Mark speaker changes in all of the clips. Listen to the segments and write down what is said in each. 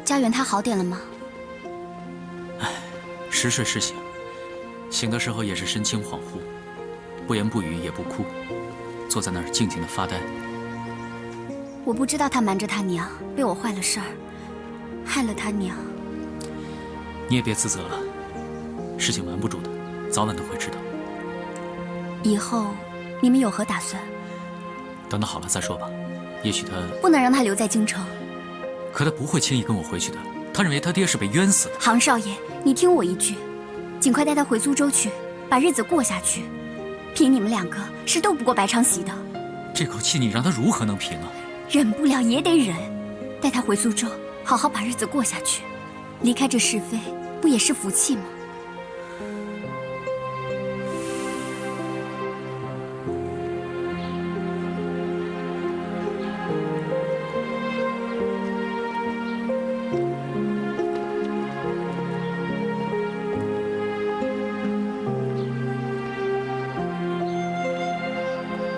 Speaker 1: 家园他好点了吗？
Speaker 2: 唉，时睡时醒，醒的时候也是神情恍惚，不言不语也不哭，坐在那儿静静的发呆。
Speaker 1: 我不知道他瞒着他娘，被我坏了事儿，害了他娘。
Speaker 2: 你也别自责了，事情瞒不住的，早晚都会知道。
Speaker 1: 以后你们有何打算？
Speaker 2: 等他好了再说吧，也许他
Speaker 1: 不能让他留在京城。
Speaker 2: 可他不会轻易跟我回去的。他认为他爹是被冤死的。
Speaker 1: 杭少爷，你听我一句，尽快带他回苏州去，把日子过下去。凭你们两个是斗不过白长喜的。
Speaker 2: 这口气你让他如何能平啊？
Speaker 1: 忍不了也得忍，带他回苏州，好好把日子过下去。离开这是非，不也是福气吗？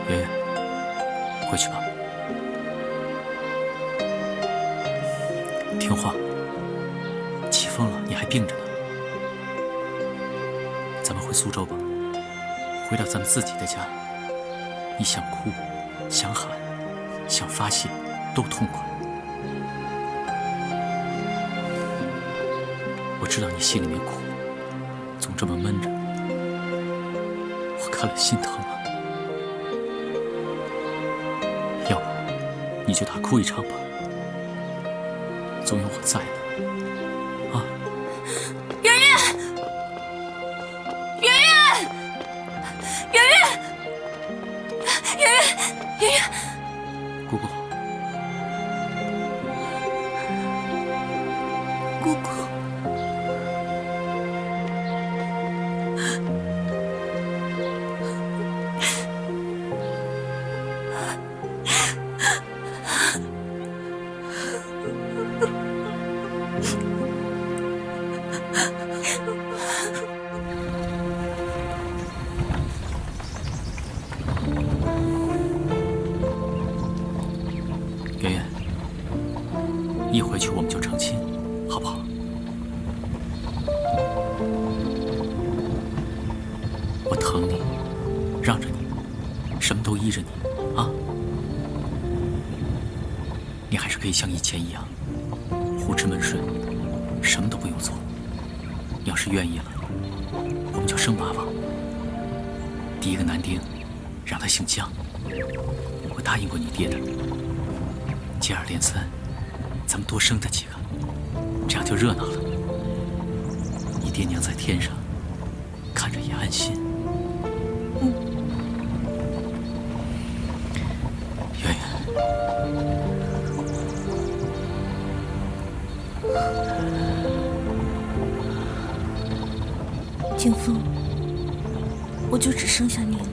Speaker 2: 圆圆，回去吧，听话。起风了，你还病着呢。咱们回苏州吧，回到咱们自己的家。你想哭，想喊，想发泄，都痛快。我知道你心里面苦，总这么闷着，我看了心疼啊。要不，你就大哭一场吧，总有我在的。啊！
Speaker 1: 圆圆，圆圆，圆圆，圆圆，圆圆，
Speaker 2: 姑姑，
Speaker 1: 姑姑。
Speaker 2: 圆圆，一回去我们就成亲，好不好？我疼你，让着你，什么都依着你，啊！你还是可以像以前一样，胡吃闷睡，什么都不用做。你要是愿意了，我们就生娃娃。第一个男丁，让他姓姜，我答应过你爹的。接二连三，咱们多生他几个，这样就热闹了。你爹娘在天上，看着也安心。圆圆，
Speaker 1: 景风，我就只剩下你了。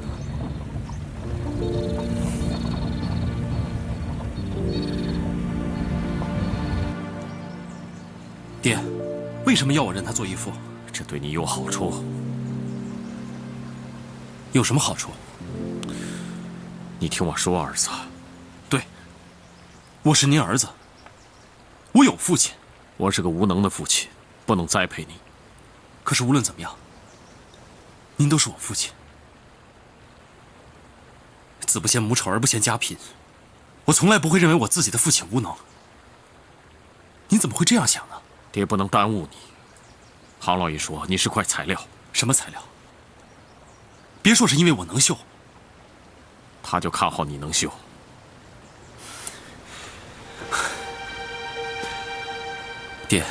Speaker 3: 爹，为什么要我认他做义父？
Speaker 4: 这对你有好处。
Speaker 3: 有什么好处？
Speaker 4: 你听我说，儿子。
Speaker 3: 对，我是您儿子，我有父亲。
Speaker 4: 我是个无能的父亲，不能栽培你。
Speaker 3: 可是无论怎么样，您都是我父亲。子不嫌母丑，儿不嫌家贫。我从来不会认为我自己的父亲无能。您怎么会这样想呢？
Speaker 4: 爹不能耽误你。杭老爷说你是块材料。
Speaker 3: 什么材料？别说是因为我能绣。
Speaker 4: 他就看好你能绣。
Speaker 3: 爹，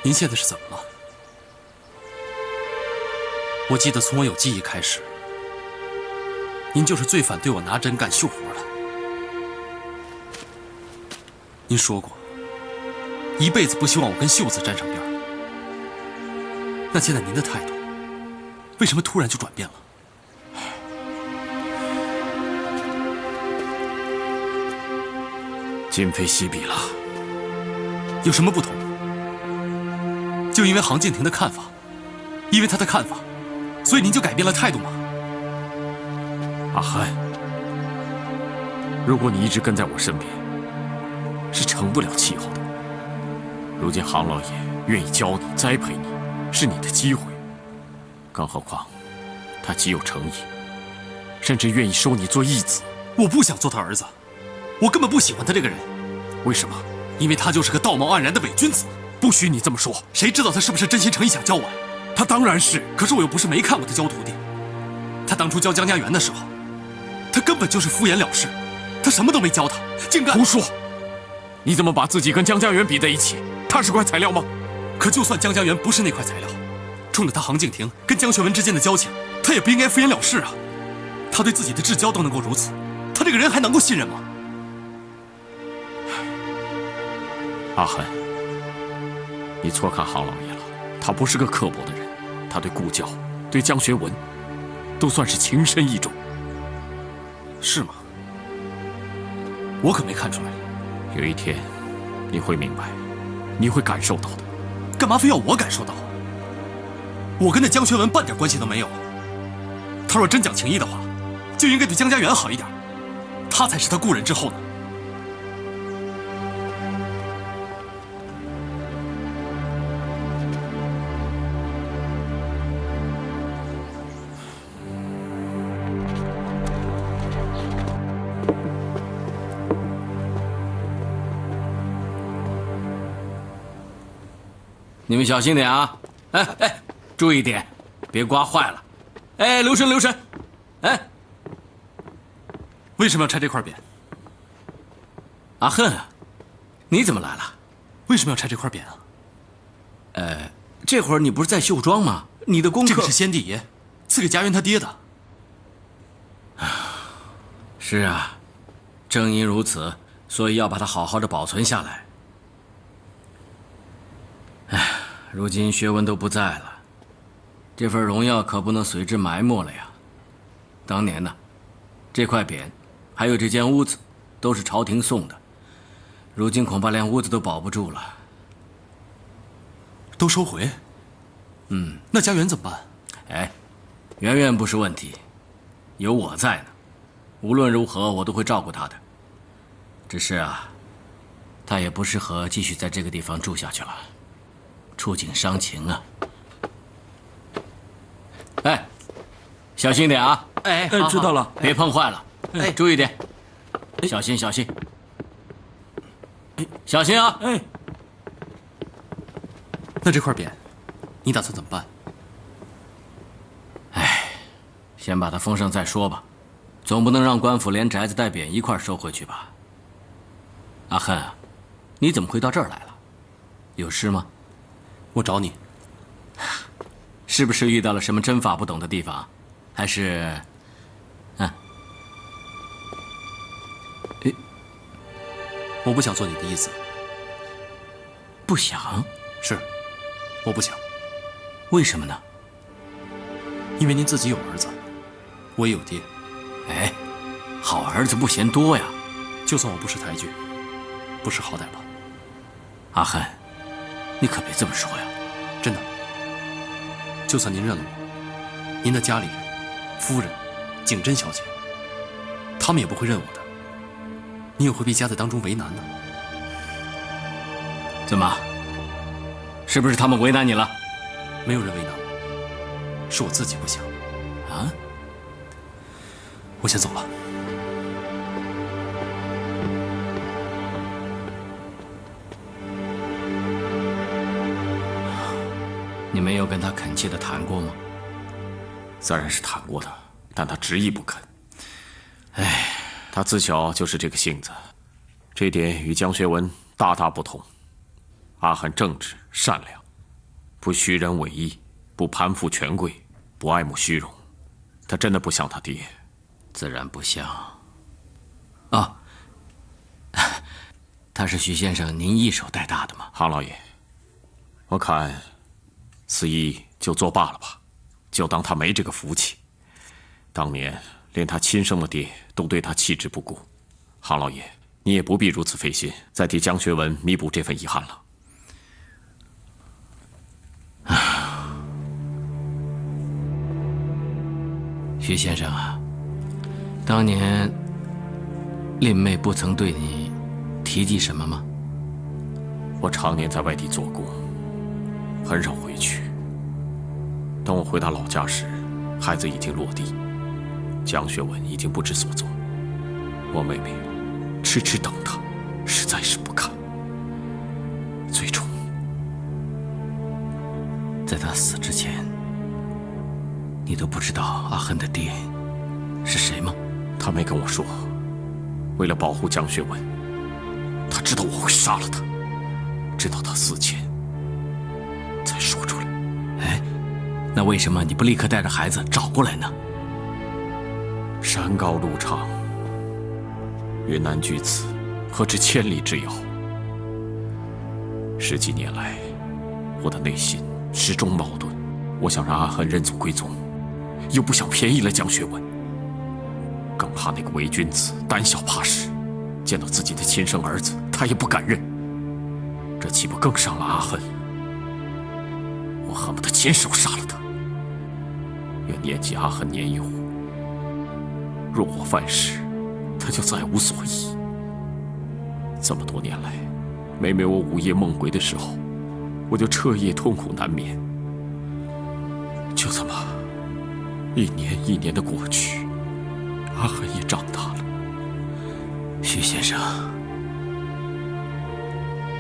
Speaker 3: 您现在是怎么了？我记得从我有记忆开始，您就是最反对我拿针干绣活的。您说过，一辈子不希望我跟绣字沾上边儿。那现在您的态度，为什么突然就转变了？
Speaker 4: 今非昔比了。
Speaker 3: 有什么不同？就因为杭建庭的看法，因为他的看法，所以您就改变了态度吗？
Speaker 4: 阿憨，如果你一直跟在我身边，是成不了气候的。如今杭老爷愿意教你、栽培你，是你的机会。更何况，他极有诚意，甚至愿意收你做义子。
Speaker 3: 我不想做他儿子，我根本不喜欢他这个人。
Speaker 4: 为什么？
Speaker 3: 因为他就是个道貌岸然的伪君子。
Speaker 4: 不许你这么说！
Speaker 3: 谁知道他是不是真心诚意想教我呀？
Speaker 4: 他当然是，
Speaker 3: 可是我又不是没看过他教徒弟。他当初教江家园的时候，他根本就是敷衍了事，他什么都没教他，竟敢
Speaker 4: 胡说！你怎么把自己跟江家园比在一起？他是块材料吗？
Speaker 3: 可就算江家园不是那块材料，冲着他杭敬亭跟江学文之间的交情，他也不应该敷衍了事啊！他对自己的至交都能够如此，他这个人还能够信任吗？
Speaker 4: 阿恨，你错看杭老爷了，他不是个刻薄的人，他对顾教、对江学文，都算是情深意重。
Speaker 3: 是吗？我可没看出来。
Speaker 4: 有一天，你会明白，你会感受到的。
Speaker 3: 干嘛非要我感受到？我跟那江学文半点关系都没有。他若真讲情义的话，就应该对江家园好一点，他才是他故人之后呢。
Speaker 5: 你们小心点啊！哎，注意点，别刮坏了。哎，留神！哎，
Speaker 3: 为什么要拆这块匾？
Speaker 5: 阿恨，你怎么来了？
Speaker 3: 为什么要拆这块匾啊？
Speaker 5: 这会儿你不是在绣庄吗？你的功课……
Speaker 3: 这个是先帝爷赐给家园他爹的。
Speaker 5: 是啊，正因如此，所以要把它好好的保存下来。哎，如今学文都不在了，这份荣耀可不能随之埋没了呀。当年呢，这块匾，还有这间屋子，都是朝廷送的，如今恐怕连屋子都保不住了。
Speaker 3: 都收回？那家园怎么办？
Speaker 5: 哎，远远不是问题，有我在呢，无论如何我都会照顾他的。只是啊，他也不适合继续在这个地方住下去了。触景伤情啊！哎，小心点啊！
Speaker 3: 哎，
Speaker 5: 知道了，别碰坏了。哎，注意点，小心！小心啊！哎，
Speaker 3: 那这块匾，你打算怎么办？
Speaker 5: 哎，先把它封上再说吧，总不能让官府连宅子带匾一块收回去吧？阿恨啊，你怎么会到这儿来了？有事吗？
Speaker 3: 我找你，
Speaker 5: 是不是遇到了什么针法不懂的地方，还是……
Speaker 3: 我不想做你的义子。
Speaker 5: 不想？
Speaker 3: 是，我不想。
Speaker 5: 为什么呢？
Speaker 3: 因为您自己有儿子，我也有爹。
Speaker 5: 哎，好儿子不嫌多呀。
Speaker 3: 就算我不识抬举，不识好歹吧。
Speaker 5: 阿恨，你可别这么说呀。
Speaker 3: 真的，就算您认了我，您的家里人、夫人、景珍小姐，他们也不会认我的。你也会被夹在当中为难呢。
Speaker 5: 怎么？是不是他们为难你了？
Speaker 3: 没有人为难我，是我自己不想。
Speaker 5: 啊？
Speaker 3: 我先走了。
Speaker 5: 你没有跟他恳切的谈过吗？
Speaker 4: 自然是谈过的，但他执意不肯。
Speaker 5: 哎，
Speaker 4: 他自小就是这个性子，这点与江学文大大不同。阿恨正直善良，不虚人伪义，不攀附权贵，不爱慕虚荣。他真的不像他爹。
Speaker 5: 自然不像。哦，他是徐先生您一手带大的吗？
Speaker 4: 杭老爷，我看此役就作罢了吧，就当他没这个福气。当年连他亲生的爹都对他弃之不顾，杭老爷，你也不必如此费心，再替江学文弥补这份遗憾了。
Speaker 5: 徐先生啊，当年令妹不曾对你提提及什么吗？
Speaker 4: 我常年在外地做工，很少回去。等我回到老家时，孩子已经落地，蒋学文已经不知所踪。我妹妹迟迟等他，实在是不堪。最终，
Speaker 5: 在他死之前，你都不知道阿恨的爹是谁吗？
Speaker 4: 他没跟我说。为了保护蒋学文，他知道我会杀了他，直到他死前才说出来。
Speaker 5: 哎，那为什么你不立刻带着孩子找过来呢？
Speaker 4: 山高路长，云南距此，何止千里之遥？10几年来，我的内心始终矛盾。我想让阿恨认祖归宗，又不想便宜了蒋学文，更怕那个伪君子胆小怕事，见到自己的亲生儿子，他也不敢认。这岂不更伤了阿恨？我恨不得亲手杀了他。愿念及阿恨年幼，若我犯事，他就再无所依。这么多年来，每每我午夜梦回的时候，我就彻夜痛苦难眠。就这么一年一年的过去，阿恨也长大了。
Speaker 5: 徐先生，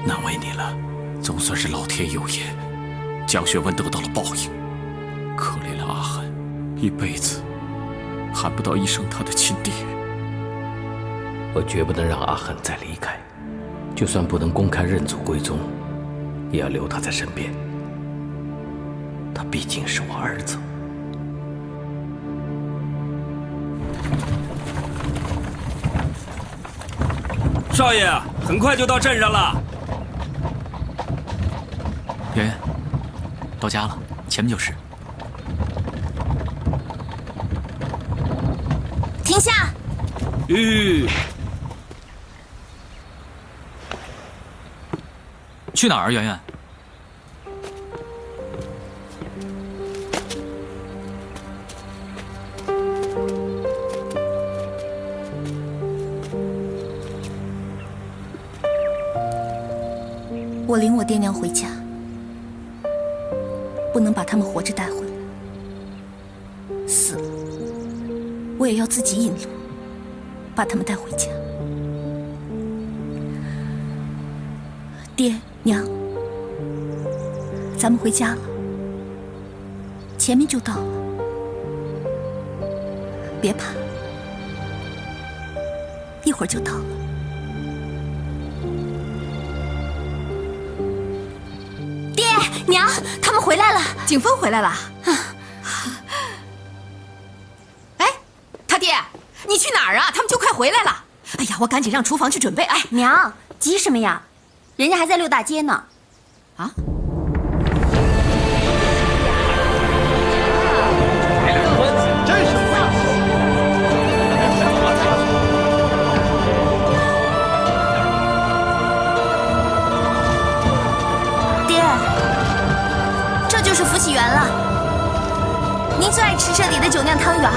Speaker 5: 难为你了。
Speaker 4: 总算是老天有眼，蒋学文得到了报应。可怜了阿恨，一辈子喊不到一声他的亲爹。
Speaker 5: 我绝不能让阿恨再离开，就算不能公开认祖归宗，也要留他在身边。他毕竟是我儿子。
Speaker 6: 少爷，很快就到镇上了。
Speaker 2: 圆圆，到家了，前面就是。
Speaker 1: 停下！
Speaker 2: 去哪儿，圆圆？
Speaker 1: 我领我爹娘回家，不能把他们活着带回来。死了，我也要自己引路，把他们带回家。爹娘，咱们回家了，前面就到了，别怕，一会儿就到了。爹娘，他们回来了，
Speaker 7: 景峰回来了。哎，他爹，你去哪儿啊？他们就快回来了。哎呀，我赶紧让厨房去准备。哎，
Speaker 1: 娘，急什么呀？人家还在溜大街呢。
Speaker 7: 啊？
Speaker 1: 爹，这就是福喜园了。您最爱吃这里的酒酿汤圆，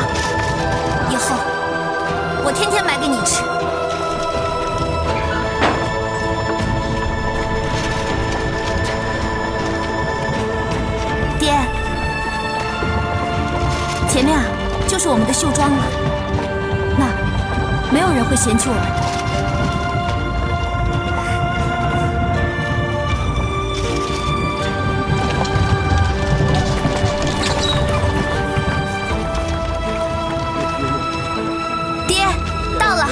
Speaker 1: 以后我天天买给你吃。爹，前面啊就是我们的绣庄了，那儿没有人会嫌弃我们的。爹，到了。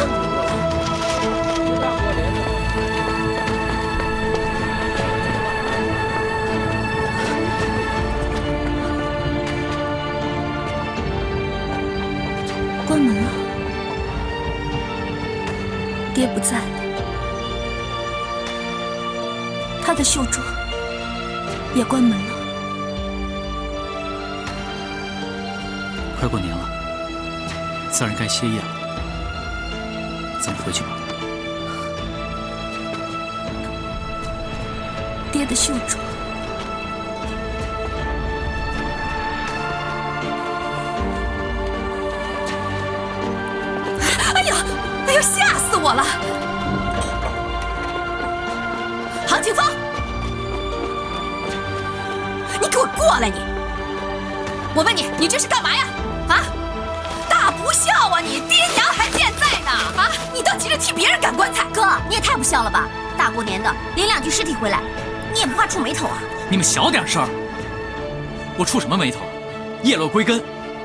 Speaker 1: 关门了，爹不在了，他的绣庄也关门了。
Speaker 2: 快过年了，自然该歇业了。咱们回去吧。
Speaker 1: 爹的绣庄，
Speaker 7: 哎呀，吓死我了！唐景芳，你给我过来！我问你，你这是干嘛呀？啊，大不孝啊你！爹娘还健在呢！啊，你倒急着替别人赶棺材。
Speaker 1: 哥，你也太不孝了吧！大过年的领2具尸体回来，你也不怕触霉头啊？
Speaker 2: 你们小点声！我触什么霉头？叶落归根，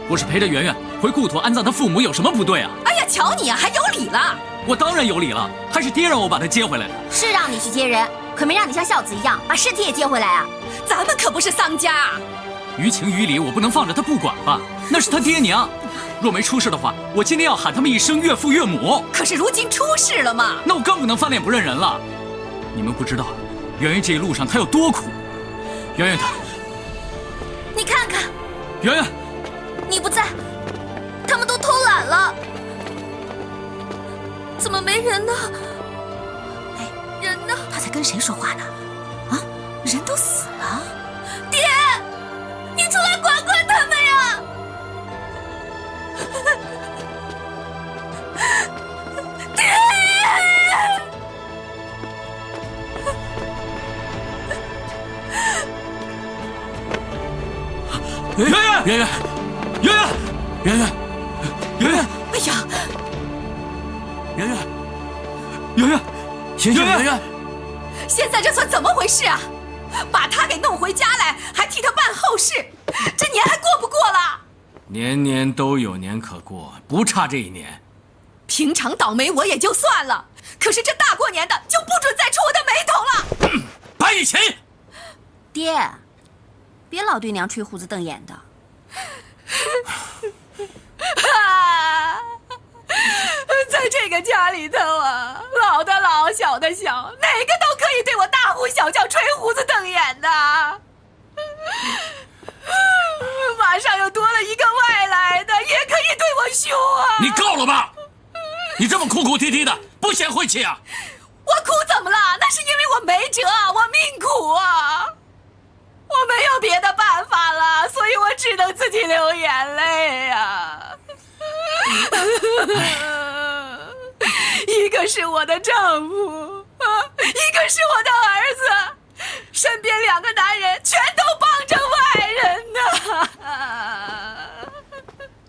Speaker 2: 我是陪着圆圆回故土安葬她父母，有什么不对啊？
Speaker 7: 哎呀，瞧你啊，还有理了！
Speaker 2: 我当然有理了，还是爹让我把她接回来的。
Speaker 1: 是让你去接人，可没让你像孝子一样把尸体也接回来啊！
Speaker 7: 咱们可不是丧家。
Speaker 2: 于情于理，我不能放着他不管吧？那是他爹娘，若没出事的话，我今天要喊他们一声岳父岳母。
Speaker 7: 可是如今出事了嘛，
Speaker 2: 那我更不能翻脸不认人了。你们不知道，圆圆这一路上她有多苦。圆圆她，
Speaker 1: 你看看，
Speaker 2: 圆圆，
Speaker 1: 你不在，他们都偷懒了，怎么没人呢？哎，人呢？
Speaker 7: 他在跟谁说话呢？啊，人都死了。
Speaker 1: 爹，你出来管管他们呀！爹！
Speaker 2: 圆圆，圆圆，圆圆，圆圆，圆圆！
Speaker 7: 哎呀，
Speaker 2: 圆圆，圆圆，醒醒，圆圆！
Speaker 7: 现在这算怎么回事啊？把他给弄回家来，还替他办后事，这年还过不过了？
Speaker 5: 年年都有年可过，不差这一年。
Speaker 7: 平常倒霉我也就算了，可是这大过年的就不准再触我的眉头了。
Speaker 5: 白雨晴，
Speaker 1: 爹，别老对娘吹胡子瞪眼的。
Speaker 7: 在这个家里头啊，老的老，小的小，哪个都可以对我大呼小叫、吹胡子瞪眼的。马上又多了一个外来的，也可以对我凶啊！
Speaker 5: 你够了吧？你这么哭哭啼啼的，不嫌晦气啊？
Speaker 7: 我哭怎么了？那是因为我没辙，我命苦啊！我没有别的办法了，所以我只能自己流眼泪呀。一个是我的丈夫啊，一个是我的儿子，身边2个男人全都帮着外人呢。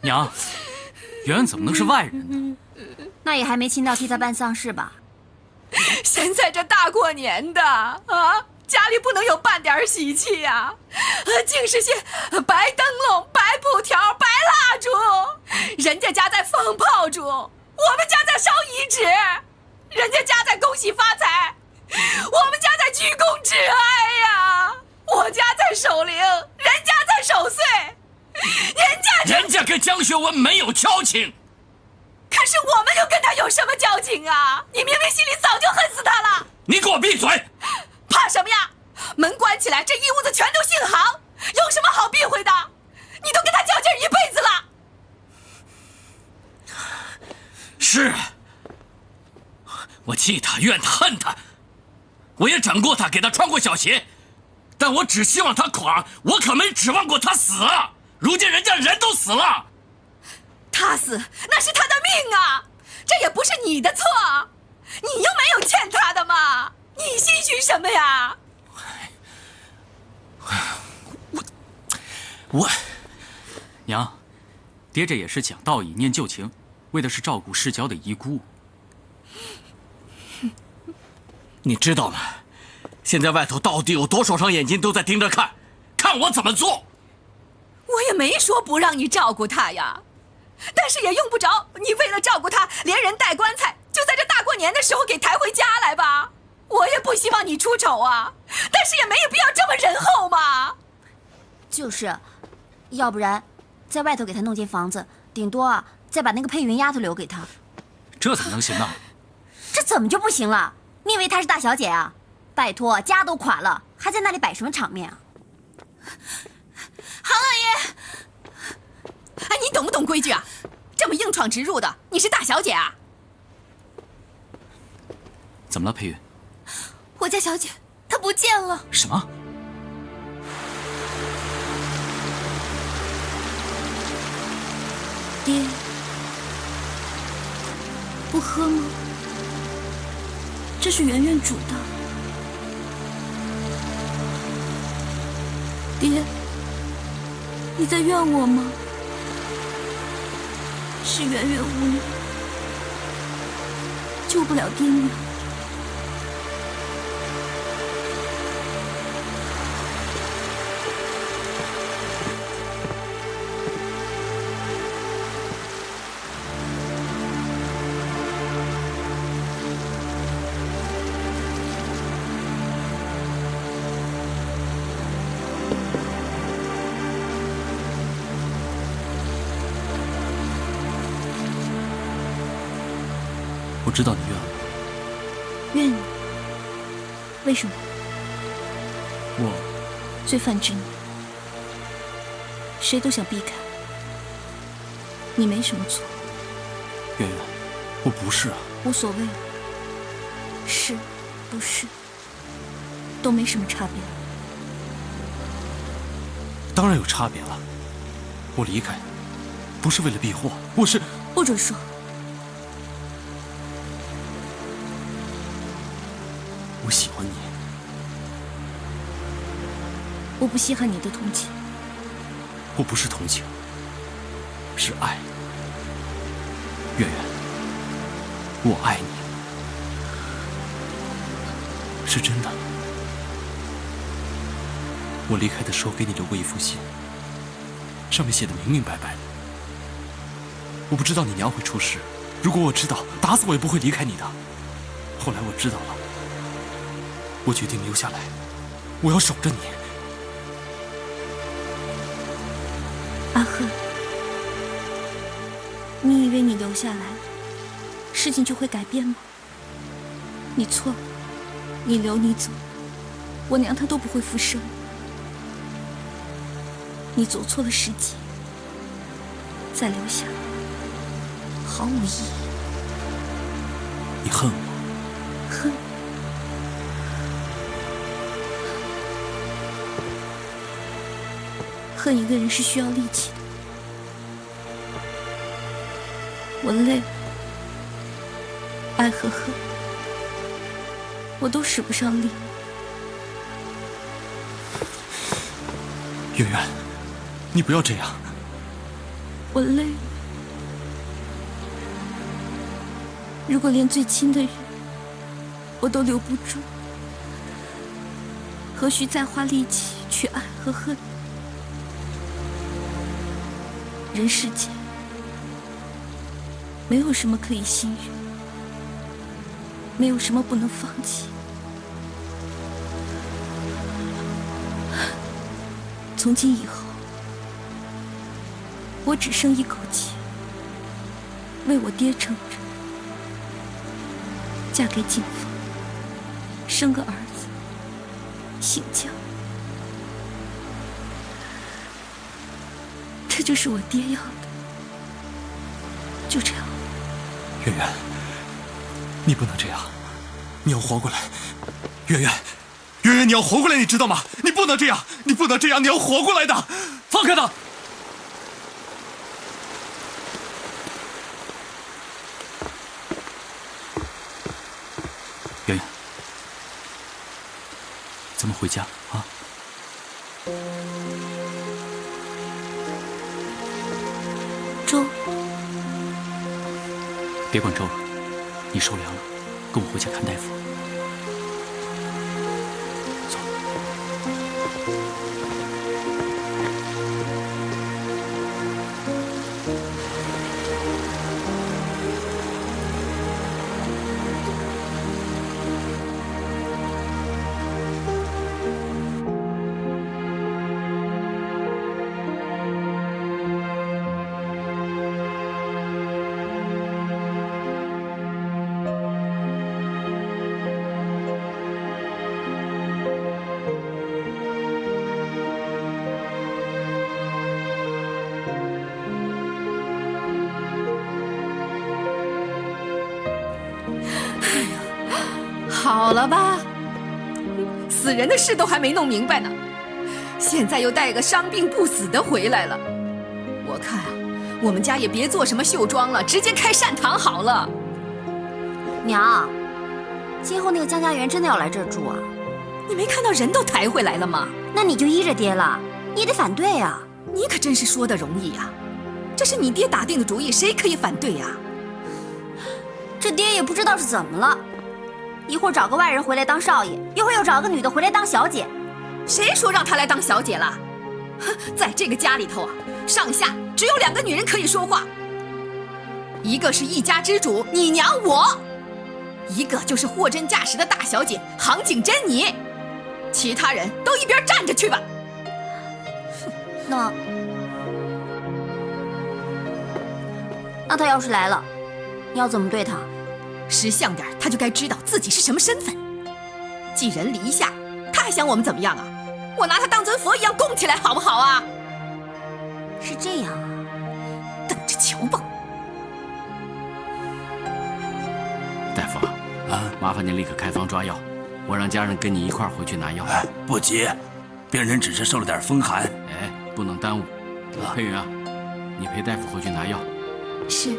Speaker 2: 娘，圆圆怎么能是外人呢？
Speaker 1: 那也还没亲到替他办丧事吧？
Speaker 7: 现在这大过年的啊，家里不能有半点喜气呀，净是些白灯笼、白布条、白蜡烛。人家家在放炮竹，我们家在烧遗纸；人家家在恭喜发财，我们家在鞠躬致哀呀。我家在守灵，人家在守岁，人家
Speaker 5: 跟江学文没有交情。
Speaker 7: 可是我们又跟他有什么交情啊？你明明心里早就恨死他了。
Speaker 5: 你给我闭嘴！
Speaker 7: 怕什么呀？门关起来，这一屋子全都姓杭，有什么好避讳的？你都跟他较劲一辈子了。
Speaker 5: 是，我气他，怨他，恨他，我也整过他，给他穿过小鞋，但我只希望他垮，我可没指望过他死。如今人家人都死了，
Speaker 7: 他死那是他的命啊，这也不是你的错，你又没有欠他的嘛，你心虚什么呀？
Speaker 5: 我，
Speaker 2: 娘，爹这也是讲道义、念旧情，为的是照顾失脚的遗孤。
Speaker 5: 你知道吗？现在外头到底有多少双眼睛都在盯着看，看我怎么做。
Speaker 7: 我也没说不让你照顾他呀，但是也用不着你为了照顾他，连人带棺材，就在这大过年的时候给抬回家来吧。我也不希望你出丑啊，但是也没有必要这么仁厚嘛。
Speaker 1: 就是，要不然，在外头给他弄间房子，顶多啊，再把那个佩云丫头留给他。
Speaker 2: 这怎么能行呢？
Speaker 1: 这怎么就不行了？你以为她是大小姐啊？拜托，家都垮了，还在那里摆什么场面啊？
Speaker 7: 杭老爷，哎，你懂不懂规矩啊？这么硬闯直入的，你是大小姐啊？
Speaker 2: 怎么了，佩云？
Speaker 1: 我家小姐她不见了。
Speaker 2: 什么？
Speaker 1: 爹，不喝吗？这是圆圆煮的。爹，你在怨我吗？是圆圆无能，救不了爹娘。
Speaker 2: 我知道你怨我，
Speaker 1: 怨你？为什么？
Speaker 2: 我
Speaker 1: 罪犯之女，谁都想避开。你没什么错。
Speaker 2: 圆圆，我不是啊。
Speaker 1: 无所谓了，是不是都没什么差别了。
Speaker 2: 当然有差别了。我离开不是为了避祸，我是……
Speaker 1: 不准说。
Speaker 2: 我喜欢你。
Speaker 1: 我不稀罕你的同情。
Speaker 2: 我不是同情，是爱。圆圆，我爱你，是真的。我离开的时候给你留过一封信，上面写的明明白白的。我不知道你娘会出事，如果我知道，打死我也不会离开你的。后来我知道了，我决定留下来，我要守着你。
Speaker 1: 阿赫，你以为你留下来，事情就会改变吗？你错了，你留你走，我娘她都不会复生。你走错了时机，再留下毫无意义。
Speaker 2: 你恨我？
Speaker 1: 恨。恨一个人是需要力气的。我累了，爱和恨，我都使不上力。
Speaker 2: 圆圆，你不要这样。
Speaker 1: 我累了。如果连最亲的人我都留不住，何须再花力气去爱和恨？人世间没有什么可以信任，没有什么不能放弃。从今以后，我只剩一口气，为我爹撑着，嫁给景风，生个儿子，姓江。这就是我爹要的，就这样。
Speaker 2: 圆圆，你不能这样，你要活过来。圆圆，圆圆，你要活过来，你知道吗？你不能这样，你不能这样，你要活过来的。放开他！圆圆，咱们回家啊。
Speaker 1: 粥，
Speaker 2: 别管粥了，你受凉了，跟我回家看大夫。走。
Speaker 7: 好了吧，死人的事都还没弄明白呢，现在又带个伤病不死的回来了。我看啊，我们家也别做什么绣庄了，直接开善堂好了。
Speaker 8: 娘，今后那个江家园真的要来这儿住啊？
Speaker 7: 你没看到人都抬回来了吗？
Speaker 8: 那你就依着爹了。你得反对呀。
Speaker 7: 你可真是说的容易呀，这是你爹打定的主意，谁可以反对呀？
Speaker 8: 这爹也不知道是怎么了，一会儿找个外人回来当少爷，一会儿又找个女的回来当小姐。
Speaker 7: 谁说让她来当小姐了？哼，在这个家里头啊，上下只有2个女人可以说话，一个是一家之主你娘我，一个就是货真价实的大小姐杭景珍你，其他人都一边站着去吧。
Speaker 8: 那他要是来了，你要怎么对他？
Speaker 7: 识相点，他就该知道自己是什么身份。寄人篱下，他还想我们怎么样啊？我拿他当尊佛一样供起来，好不好啊？
Speaker 8: 是这样啊，
Speaker 7: 等着瞧吧。
Speaker 5: 大夫啊，麻烦您立刻开方抓药，我让家人跟你一块儿回去拿药。
Speaker 6: 哎，不急，病人只是受了点风寒。
Speaker 5: 哎，不能耽误。佩云啊，你陪大夫回去拿药。
Speaker 7: 是。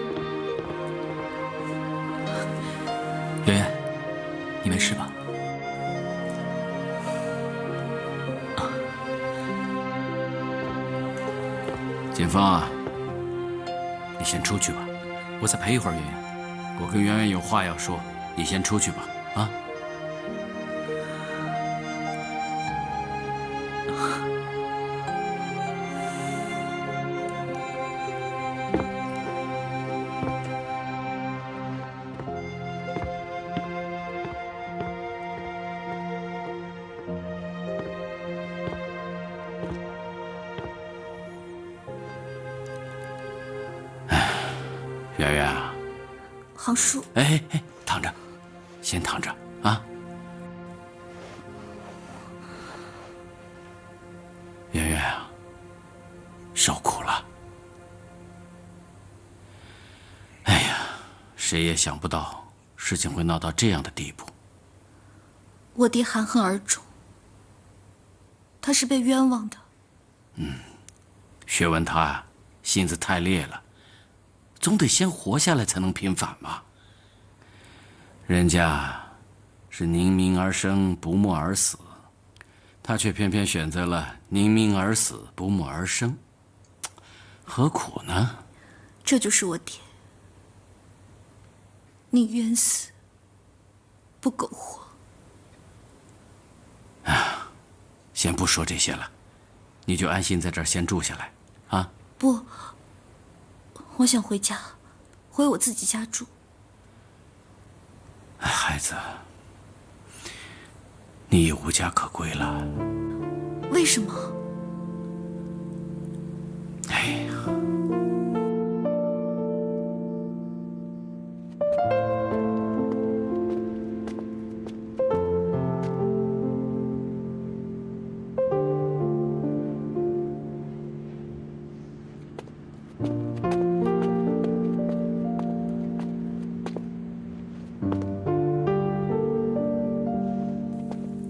Speaker 2: 圆圆，你没事吧？
Speaker 5: 锦芳啊，你先出去吧，
Speaker 2: 我再陪一会儿圆圆。
Speaker 5: 我跟圆圆有话要说，你先出去吧，啊。圆圆啊，
Speaker 1: 杭叔，
Speaker 5: 哎，躺着，先躺着啊。圆圆啊，受苦了。哎呀，谁也想不到事情会闹到这样的地步。
Speaker 1: 我爹含恨而终，他是被冤枉的。
Speaker 5: 薛文他心思太烈了。总得先活下来才能平反嘛。人家是宁鸣而生，不默而死，他却偏偏选择了宁鸣而死，不默而生，何苦呢？
Speaker 1: 这就是我爹，宁愿死，不苟活。
Speaker 5: 先不说这些了，你就安心在这儿先住下来，啊？
Speaker 1: 不。我想回家，回我自己家住。
Speaker 5: 孩子，你已无家可归了。
Speaker 1: 为什么？
Speaker 5: 哎呀，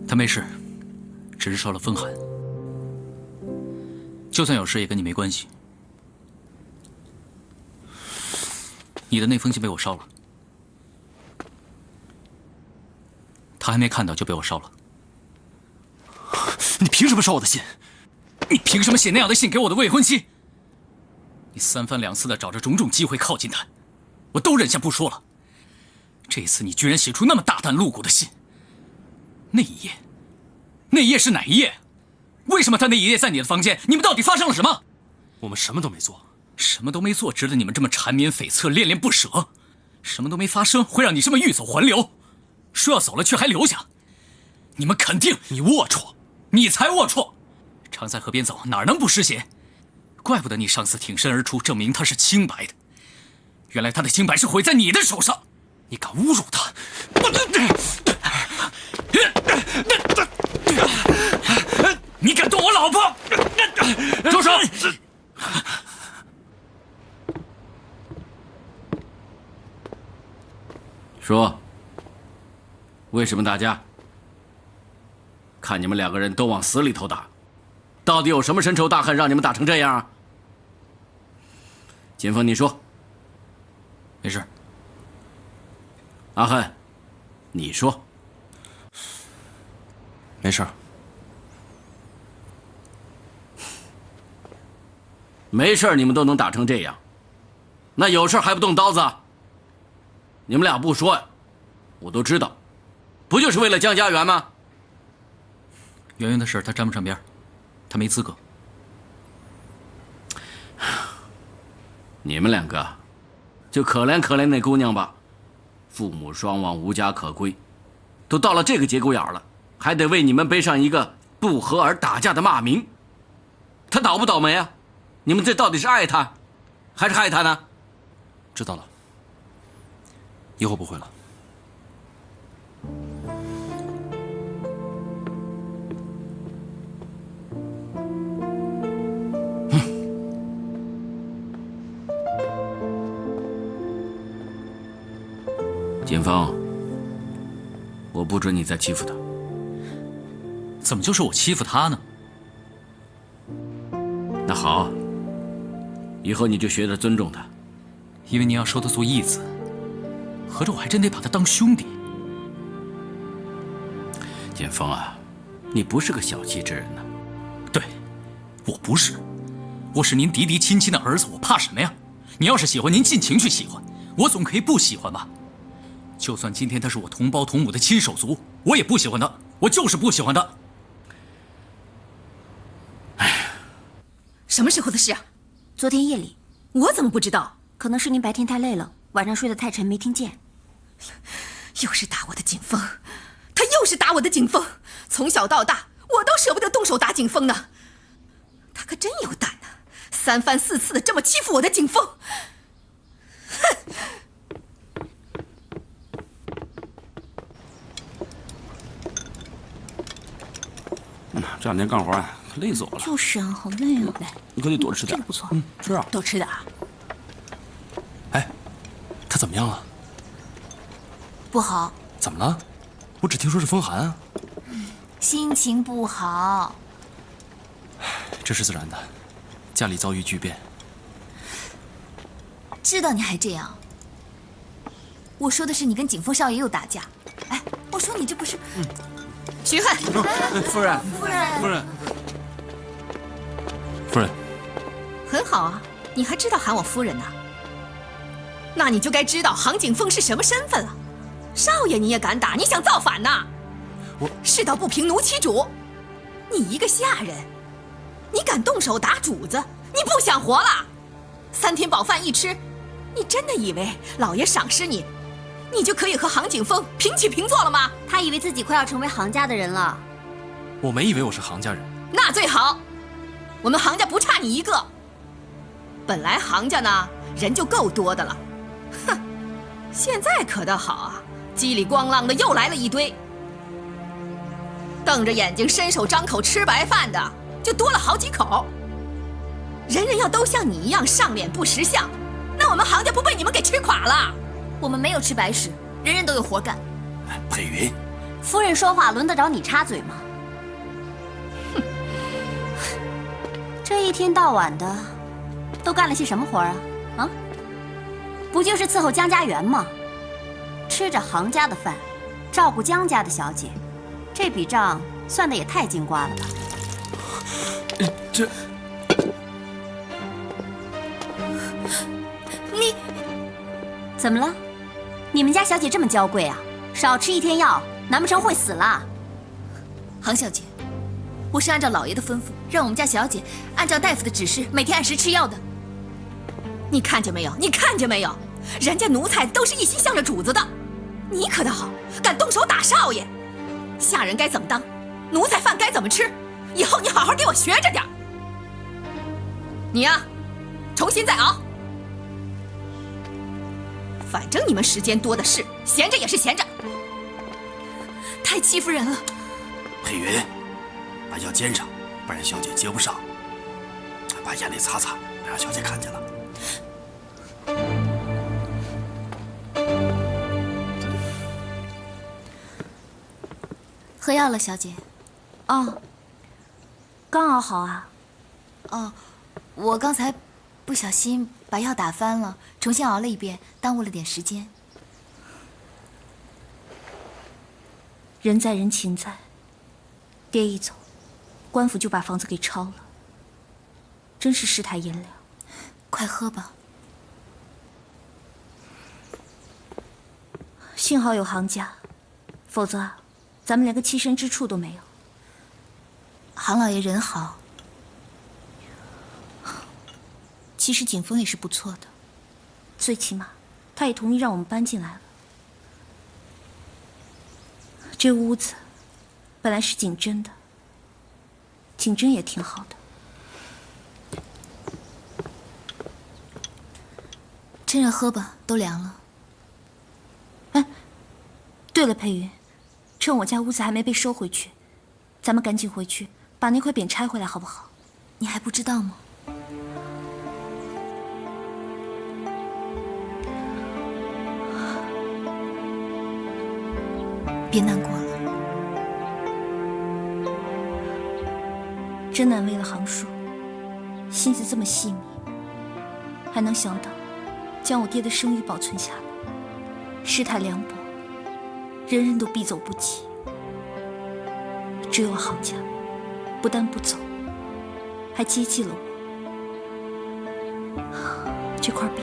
Speaker 2: 他没事，只是受了风寒。就算有事，也跟你没关系。你的那封信被我烧了，他还没看到就被我烧了。
Speaker 3: 你凭什么烧我的信？
Speaker 2: 你凭什么写那样的信给我的未婚妻？你3番2次的找着种种机会靠近她，我都忍下不说了。这次你居然写出那么大胆露骨的信。那一页是哪一页？为什么他那一页在你的房间？你们到底发生了什么？
Speaker 3: 我们什么都没做，
Speaker 2: 什么都没做，值得你们这么缠绵悱恻、恋恋不舍？什么都没发生，会让你这么欲走还留？说要走了却还留下？你们肯定……
Speaker 3: 你龌龊，
Speaker 2: 你才龌龊！常在河边走，哪能不湿鞋？怪不得你上次挺身而出，证明他是清白的。原来他的清白是毁在你的手上。
Speaker 3: 你敢侮辱他！
Speaker 2: 你敢动我老婆！住手！
Speaker 5: 说，为什么打架？看你们2个人都往死里头打，到底有什么深仇大恨让你们打成这样啊？金凤，你说。
Speaker 2: 没事。
Speaker 5: 阿恨，你说。
Speaker 3: 没事。
Speaker 5: 没事你们都能打成这样，那有事还不动刀子？你们俩不说呀，我都知道，不就是为了江家园吗？
Speaker 2: 圆圆的事他沾不上边，他没资格。
Speaker 5: 你们两个，就可怜可怜那姑娘吧，父母双亡，无家可归，都到了这个节骨眼了，还得为你们背上一个不和而打架的骂名。他倒不倒霉啊？你们这到底是爱他，还是害他呢？
Speaker 3: 知道了，以后不会了。
Speaker 5: 锦峰，我不准你再欺负他。
Speaker 2: 怎么就是我欺负他呢？
Speaker 5: 那好，以后你就学着尊重他。
Speaker 2: 因为你要收他做义子，合着我还真得把他当兄弟。
Speaker 5: 锦峰啊，你不是个小气之人呢。
Speaker 2: 对，我不是，我是您嫡嫡亲亲的儿子，我怕什么呀？你要是喜欢，您尽情去喜欢，我总可以不喜欢吧？就算今天他是我同胞同母的亲手足，我也不喜欢他，我就是不喜欢他。
Speaker 7: 什么时候的事啊？
Speaker 8: 昨天夜里。
Speaker 7: 我怎么不知道？
Speaker 8: 可能是您白天太累了，晚上睡得太沉，没听见。
Speaker 7: 又是打我的景峰，他又是打我的景峰。从小到大，我都舍不得动手打景峰呢。他可真有胆呢，3番4次的这么欺负我的景峰。哼！
Speaker 6: 这2天干活啊，可累死我了。
Speaker 8: 就是啊，好累啊。来，
Speaker 6: 你可得多吃点。
Speaker 8: 这个不错。
Speaker 6: 吃啊，
Speaker 7: 多吃点啊。
Speaker 3: 哎，他怎么样了？
Speaker 1: 不好，
Speaker 3: 怎么了？我只听说是风寒啊。
Speaker 1: 心情不好。
Speaker 3: 这是自然的，家里遭遇巨变。
Speaker 1: 知道你还这样？我说的是你跟景峰少爷又打架。哎，我说你这不是……
Speaker 7: 徐汉，
Speaker 6: 夫人，
Speaker 1: 夫人，
Speaker 6: 夫人，
Speaker 3: 夫人，
Speaker 7: 很好啊，你还知道喊我夫人呢？那你就该知道杭景峰是什么身份了。少爷你也敢打，你想造反呐？
Speaker 3: 我
Speaker 7: 世道不平，奴欺主。你一个下人，你敢动手打主子，你不想活了？3天饱饭一吃，你真的以为老爷赏识你，你就可以和杭景峰平起平坐了吗？
Speaker 8: 他以为自己快要成为杭家的人了。
Speaker 3: 我没以为我是杭家人。
Speaker 7: 那最好，我们杭家不差你一个。本来杭家呢人就够多的了，哼，现在可倒好啊，叽里咣啷的又来了一堆。瞪着眼睛伸手张口吃白饭的就多了好几口。人人要都像你一样上脸不识相，那我们杭家不被你们给吃垮了？
Speaker 1: 我们没有吃白食，人人都有活干。
Speaker 6: 佩云，
Speaker 8: 夫人说话轮得着你插嘴吗？
Speaker 7: 哼，
Speaker 8: 这一天到晚的，都干了些什么活啊？啊，不就是伺候江家园吗？吃着杭家的饭，照顾江家的小姐，这笔账算得也太精瓜了吧？
Speaker 3: 这，
Speaker 8: 你怎么了？你们家小姐这么娇贵啊？少吃1天药，难不成会死了？
Speaker 1: 杭小姐，我是按照老爷的吩咐，让我们家小姐按照大夫的指示，每天按时吃药的。
Speaker 7: 你看见没有？你看见没有？人家奴才都是一心向着主子的，你可倒好，敢动手打少爷。下人该怎么当，奴才饭该怎么吃，以后你好好给我学着点。你呀，重新再熬。反正你们时间多的是，闲着也是闲着。
Speaker 1: 太欺负人了。
Speaker 6: 佩云，把药煎上，不然小姐接不上。把眼泪擦擦，别让小姐看见了。
Speaker 1: 喝药了，小姐。
Speaker 8: 哦，刚熬好啊。
Speaker 1: 哦，我刚才不小心把药打翻了，重新熬了一遍，耽误了点时间。
Speaker 8: 人在人情在，爹一走，官府就把房子给抄了，真是世态炎凉。
Speaker 1: 快喝吧。幸好有行家，否则咱们连个栖身之处都没有。杭老爷人好，其实景风也是不错的，最起码他也同意让我们搬进来了。这屋子本来是景真的，景真也挺好的。趁热喝吧，都凉了。哎，对了，佩云，趁我家屋子还没被收回去，咱们赶紧回去把那块匾拆回来，好不好？你还不知道吗？别难过了，真难为了杭叔，心思这么细密，还能想到将我爹的声誉保存下来。世态凉薄，人人都避走不及，只有杭家不但不走，还接济了我。这块匾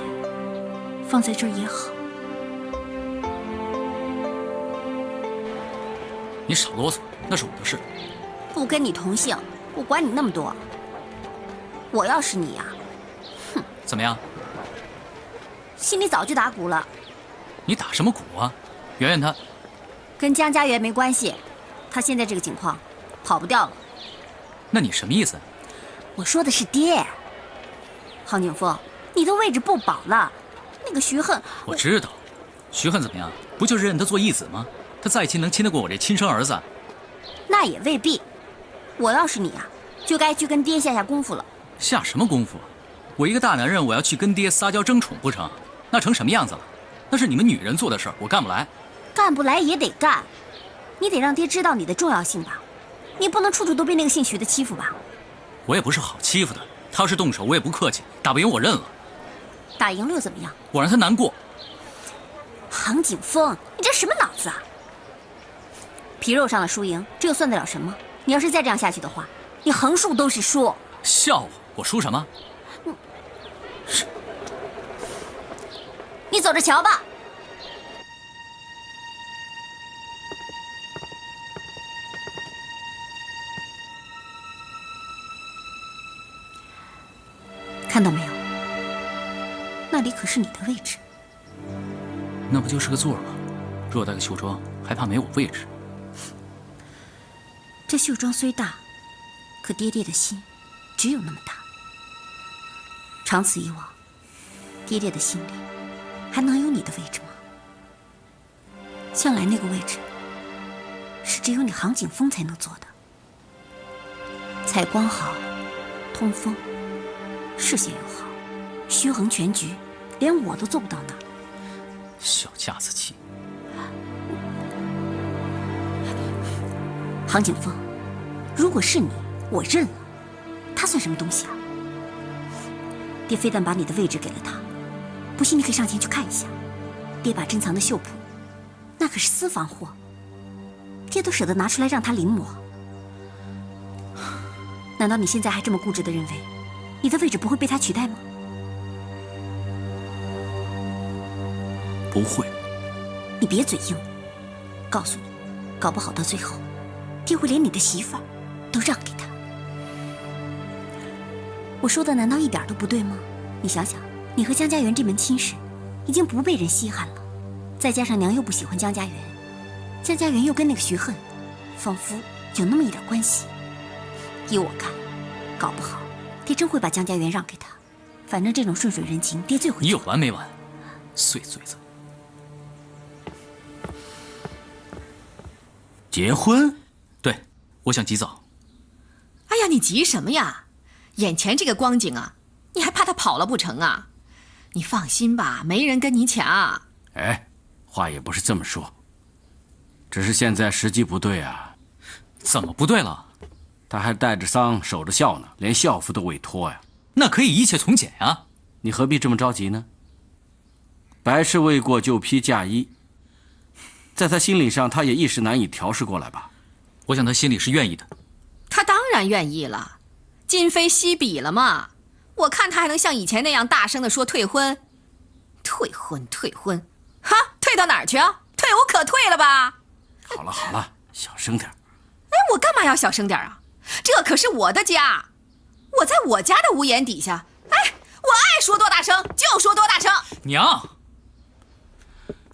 Speaker 1: 放在这儿也好。
Speaker 2: 你少啰嗦，那是我的事。
Speaker 8: 不跟你同姓，我管你那么多。我要是你呀，哼，
Speaker 2: 怎么样？
Speaker 8: 心里早就打鼓了。
Speaker 2: 你打什么鼓啊？圆圆她
Speaker 8: 跟江家园没关系，他现在这个情况，跑不掉了。
Speaker 2: 那你什么意思？
Speaker 8: 我说的是爹。杭景峰，你的位置不保了。那个徐恨，
Speaker 2: 我知道，徐恨怎么样？不就是认他做义子吗？他再亲能亲得过我这亲生儿子？
Speaker 8: 那也未必。我要是你啊，就该去跟爹下下功夫了。
Speaker 2: 下什么功夫？我一个大男人，我要去跟爹撒娇争宠不成？那成什么样子了？那是你们女人做的事儿，我干不来。
Speaker 8: 干不来也得干，你得让爹知道你的重要性吧。你不能处处都被那个姓徐的欺负吧？
Speaker 2: 我也不是好欺负的，他要是动手，我也不客气，打不赢我认了。
Speaker 8: 打赢了又怎么样？
Speaker 2: 我让他难过。
Speaker 8: 杭景峰，你这什么脑子啊？皮肉上的输赢，这又算得了什么？你要是再这样下去的话，你横竖都是输。
Speaker 2: 笑话，我输什么？
Speaker 8: 你走着瞧吧。看到没有？那里可是你的位置。
Speaker 2: 那不就是个座吗？偌大个绣庄，还怕没我位置？
Speaker 8: 这绣庄虽大，可爹爹的心只有那么大。长此以往，爹爹的心里还能有你的位置吗？向来那个位置是只有你杭景峰才能做的。采光好，通风，视线又好，虚衡全局，连我都做不到那儿。
Speaker 2: 小家子气。
Speaker 8: 杭景峰，如果是你，我认了。他算什么东西啊？爹非但把你的位置给了他，不信你可以上前去看一下。爹把珍藏的绣谱，那可是私房货，爹都舍得拿出来让他临摹。难道你现在还这么固执地认为，你的位置不会被他取代吗？
Speaker 2: 不会。
Speaker 8: 你别嘴硬，告诉你，搞不好到最后，爹会连你的媳妇儿都让给他。我说的难道一点都不对吗？你想想，你和江家园这门亲事，已经不被人稀罕了，再加上娘又不喜欢江家园，江家园又跟那个徐恨，仿佛有那么一点关系。依我看，搞不好爹真会把江家园让给他。反正这种顺水人情，爹最会。
Speaker 2: 你有完没完？碎嘴子！
Speaker 5: 结婚？
Speaker 2: 对，我想及早。
Speaker 7: 哎呀，你急什么呀？眼前这个光景啊，你还怕他跑了不成啊？你放心吧，没人跟你抢。
Speaker 5: 哎，话也不是这么说，只是现在时机不对啊。
Speaker 2: 怎么不对了？
Speaker 5: 他还带着丧守着孝呢，连孝服都未脱呀。
Speaker 2: 那可以一切从简啊。
Speaker 5: 你何必这么着急呢？白事未过就披嫁衣，在他心理上，他也一时难以调试过来吧。
Speaker 2: 我想他心里是愿意的。
Speaker 7: 他当然愿意了，今非昔比了嘛。我看他还能像以前那样大声地说退婚，退婚，退婚，哈，退到哪儿去啊？退无可退了吧？
Speaker 5: 好了好了，小声点。
Speaker 7: 哎，我干嘛要小声点啊？这可是我的家，我在我家的屋檐底下，哎，我爱说多大声就说多大声。
Speaker 2: 娘，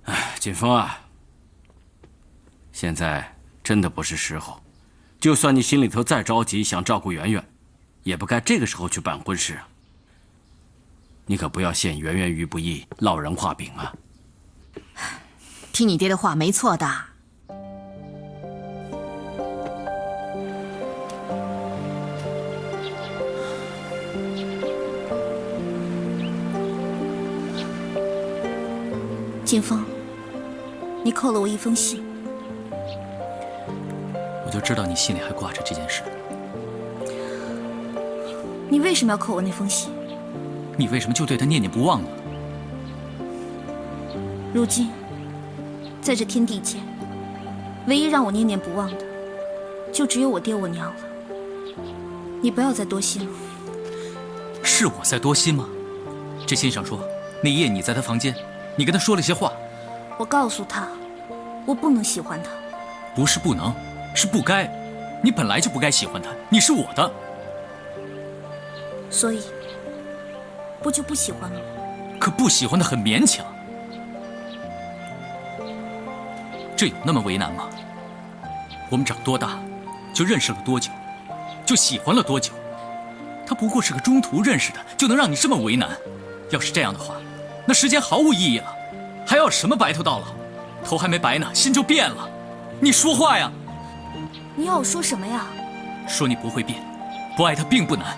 Speaker 5: 哎，锦峰啊，现在真的不是时候。就算你心里头再着急，想照顾圆圆，也不该这个时候去办婚事啊。你可不要陷圆圆于不义，落人画饼啊。
Speaker 7: 听你爹的话没错的。
Speaker 1: 锦峰，你扣了我一封信。
Speaker 2: 我就知道你心里还挂着这件事。
Speaker 1: 你为什么要扣我那封信？
Speaker 2: 你为什么就对他念念不忘呢？
Speaker 1: 如今，在这天地间，唯一让我念念不忘的，就只有我爹我娘了。你不要再多心了。
Speaker 2: 是我在多心吗？这信上说，那夜你在他房间，你跟他说了些话。
Speaker 1: 我告诉他，我不能喜欢他。
Speaker 2: 不是不能，是不该。你本来就不该喜欢他，你是我的。
Speaker 1: 所以，不就不喜欢了吗？
Speaker 2: 可不喜欢的很勉强。这有那么为难吗？我们长多大，就认识了多久，就喜欢了多久？他不过是个中途认识的，就能让你这么为难？要是这样的话，那时间毫无意义了，还要什么白头到老？头还没白呢，心就变了。你说话呀！
Speaker 1: 你要我说什么呀？
Speaker 2: 说你不会变，不爱他并不难。